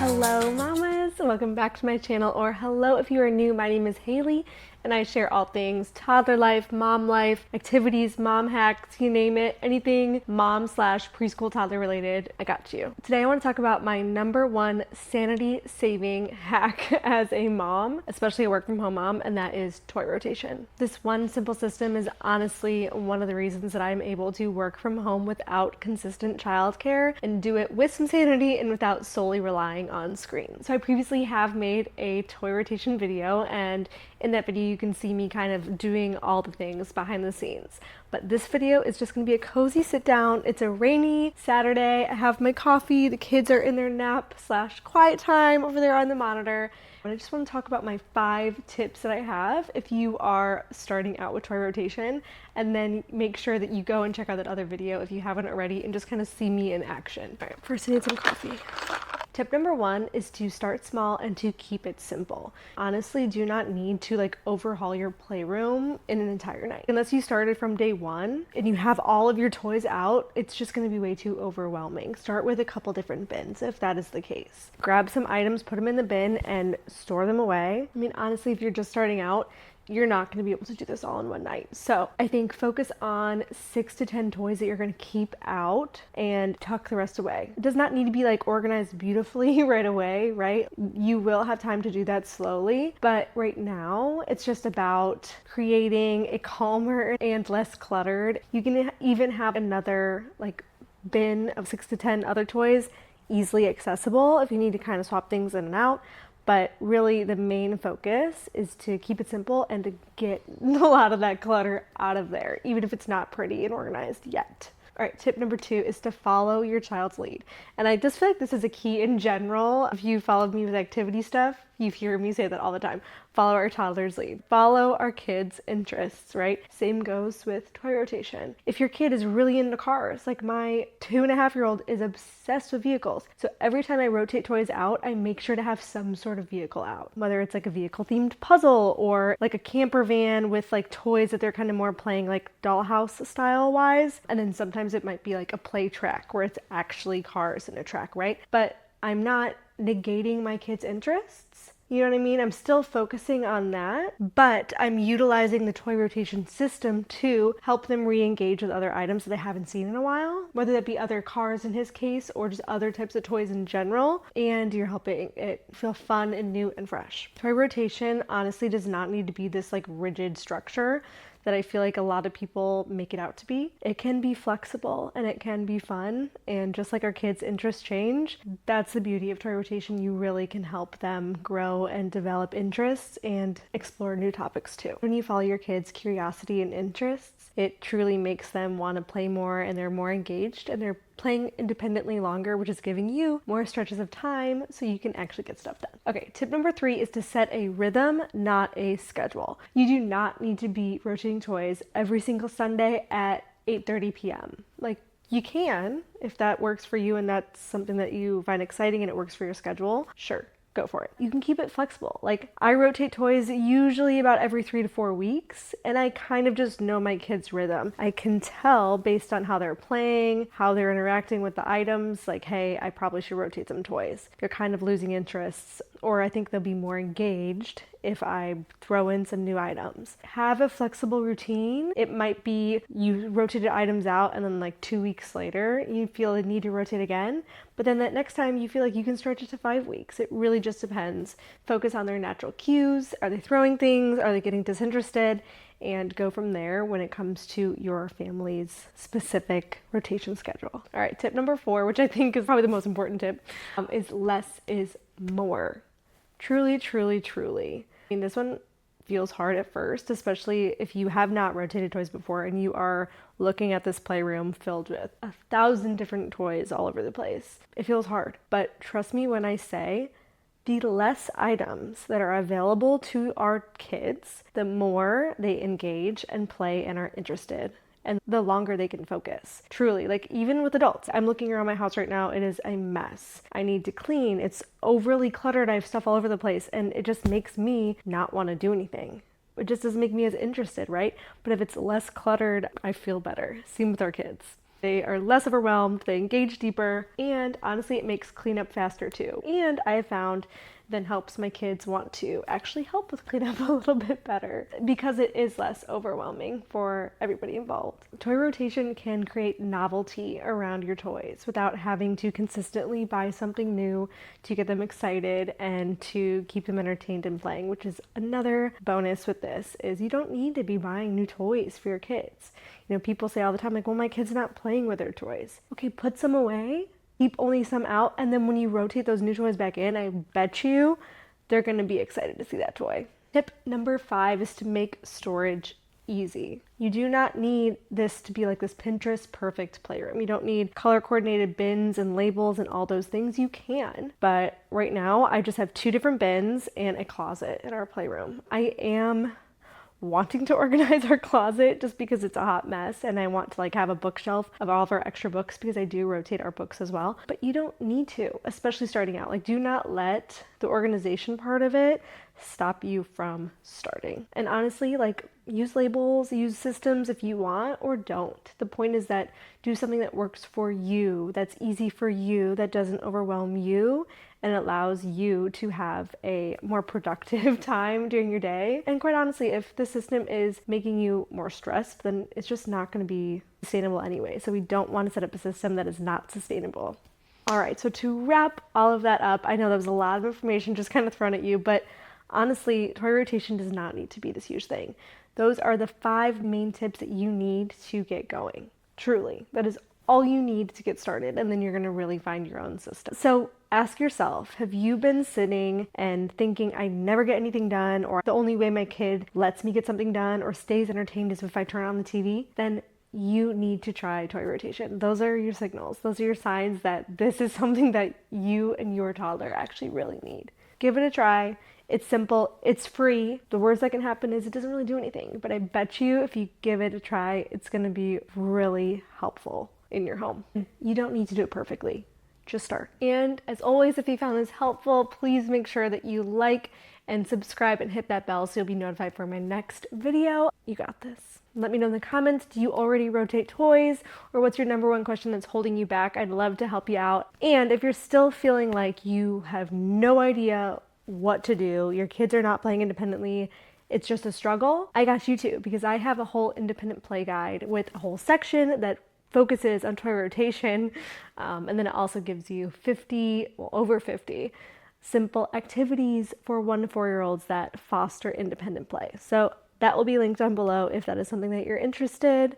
Hello mamas, welcome back to my channel, or hello if you are new. My name is Haley and I share all things toddler life, activities, mom hacks, you name it, anything mom slash preschool toddler related, I got you. Today I want to talk about my number one sanity saving hack as a mom, especially a work from home mom, and that is toy rotation. This one simple system is honestly one of the reasons that I'm able to work from home without consistent childcare and do it with some sanity and without solely relying on screens. So I previously have made a toy rotation video, and in that video you can see me kind of doing all the things behind the scenes. But this video is just going to be a cozy sit down. It's a rainy Saturday. I have my coffee. The kids are in their nap slash quiet time over there on the monitor. And I just want to talk about my 5 tips that I have if you are starting out with toy rotation, and then make sure that you go and check out that other video if you haven't already and just kind of see me in action. All right, first I need some coffee. Tip number 1 is to start small and to keep it simple. Honestly, do not need to overhaul your playroom in an entire night. Unless you started from day 1 and you have all of your toys out, it's just going to be way too overwhelming. Start with a couple different bins if that is the case. Grab some items, put them in the bin, and store them away. I mean, honestly, if you're just starting out, you're not going to be able to do this all in one night. So I think focus on 6 to 10 toys that you're going to keep out and tuck the rest away. It does not need to be organized beautifully right away, right? You will have time to do that slowly, but right now it's just about creating a calmer and less cluttered. You can even have another bin of 6 to 10 other toys easily accessible if you need to kind of swap things in and out. But really the main focus is to keep it simple and to get a lot of that clutter out of there, even if it's not pretty and organized yet. All right, tip number 2 is to follow your child's lead. And I just feel like this is a key in general. If you followed me with activity stuff, you hear me say that all the time. Follow our toddler's lead. Follow our kids' interests, right? Same goes with toy rotation. If your kid is really into cars, like my 2.5-year-old is obsessed with vehicles. So every time I rotate toys out, I make sure to have some sort of vehicle out. Whether it's a vehicle-themed puzzle or a camper van with toys that they're kind of more playing dollhouse style-wise. And then sometimes it might be a play track where it's actually cars in a track, right? But I'm not negating my kids' interests. You know what I mean? I'm still focusing on that, but I'm utilizing the toy rotation system to help them re-engage with other items that they haven't seen in a while, whether that be other cars in his case or just other types of toys in general, and you're helping it feel fun and new and fresh. Toy rotation honestly does not need to be this rigid structure that I feel a lot of people make it out to be. It can be flexible and it can be fun, and just like our kids' interests change, that's the beauty of toy rotation. You really can help them grow and develop interests and explore new topics too. When you follow your kids' curiosity and interests, it truly makes them want to play more, and they're more engaged and they're playing independently longer, which is giving you more stretches of time so you can actually get stuff done. Okay, tip number 3 is to set a rhythm, not a schedule. You do not need to be rotating toys every single Sunday at 8:30 p.m. You can, if that works for you and that's something that you find exciting and it works for your schedule, sure. Go for it. You can keep it flexible. I rotate toys usually about every 3 to 4 weeks, and I kind of just know my kids' rhythm. I can tell based on how they're playing, how they're interacting with the items, hey, I probably should rotate some toys. They're kind of losing interests, or I think they'll be more engaged if I throw in some new items. Have a flexible routine. It might be you rotated items out and then 2 weeks later you feel the need to rotate again, but then that next time you feel you can stretch it to 5 weeks. It really just depends. Focus on their natural cues. Are they throwing things? Are they getting disinterested? And go from there when it comes to your family's specific rotation schedule. All right, tip number 4, which I think is probably the most important tip, is less is more. Truly, truly, truly. I mean, this one feels hard at first, especially if you have not rotated toys before and you are looking at this playroom filled with 1,000 different toys all over the place. It feels hard, but trust me when I say the less items that are available to our kids, the more they engage and play and are interested, and the longer they can focus. Truly, even with adults, I'm looking around my house right now, it is a mess. I need to clean. It's overly cluttered. I have stuff all over the place, and it just makes me not want to do anything. It just doesn't make me as interested, right? But if it's less cluttered, I feel better. Same with our kids. They are less overwhelmed, they engage deeper, and honestly, it makes cleanup faster too. And I have found then helps my kids want to actually help with cleanup a little bit better because it is less overwhelming for everybody involved. Toy rotation can create novelty around your toys without having to consistently buy something new to get them excited and to keep them entertained and playing, which is another bonus with this is you don't need to be buying new toys for your kids. You know, people say all the time, like, well, my kid's not playing with their toys. Okay, put some away. Keep only some out, and then when you rotate those new toys back in, I bet you they're going to be excited to see that toy. Tip number 5 is to make storage easy. You do not need this to be like this Pinterest perfect playroom. You don't need color coordinated bins and labels and all those things. You can, but right now I just have 2 different bins and a closet in our playroom. I am wanting to organize our closet just because it's a hot mess, and I want to like have a bookshelf of all of our extra books because I do rotate our books as well. But you don't need to, especially starting out. Like, do not let the organization part of it stop you from starting. And honestly, like, use labels, use systems if you want, or don't. The point is that do something that works for you, that's easy for you, that doesn't overwhelm you, and allows you to have a more productive time during your day. And quite honestly, if the system is making you more stressed, then it's just not going to be sustainable anyway. So we don't want to set up a system that is not sustainable. All right, so to wrap all of that up, I know that was a lot of information just kind of thrown at you, but honestly, toy rotation does not need to be this huge thing. Those are the 5 main tips that you need to get going. Truly, that is all you need to get started, and then you're going to really find your own system. So ask yourself, have you been sitting and thinking, I never get anything done, or the only way my kid lets me get something done or stays entertained is if I turn on the TV? Then you need to try toy rotation. Those are your signals. Those are your signs that this is something that you and your toddler actually really need. Give it a try. It's simple, it's free. The worst that can happen is it doesn't really do anything, but I bet you if you give it a try, it's gonna be really helpful in your home. You don't need to do it perfectly, just start. And as always, if you found this helpful, please make sure that you like and subscribe and hit that bell so you'll be notified for my next video. You got this. Let me know in the comments, do you already rotate toys, or what's your number 1 question that's holding you back? I'd love to help you out. And if you're still feeling like you have no idea what to do, your kids are not playing independently, it's just a struggle, I got you too, because I have a whole independent play guide with a whole section that focuses on toy rotation, and then it also gives you over 50 simple activities for 1 to 4-year-olds that foster independent play. So that will be linked down below if that is something that you're interested.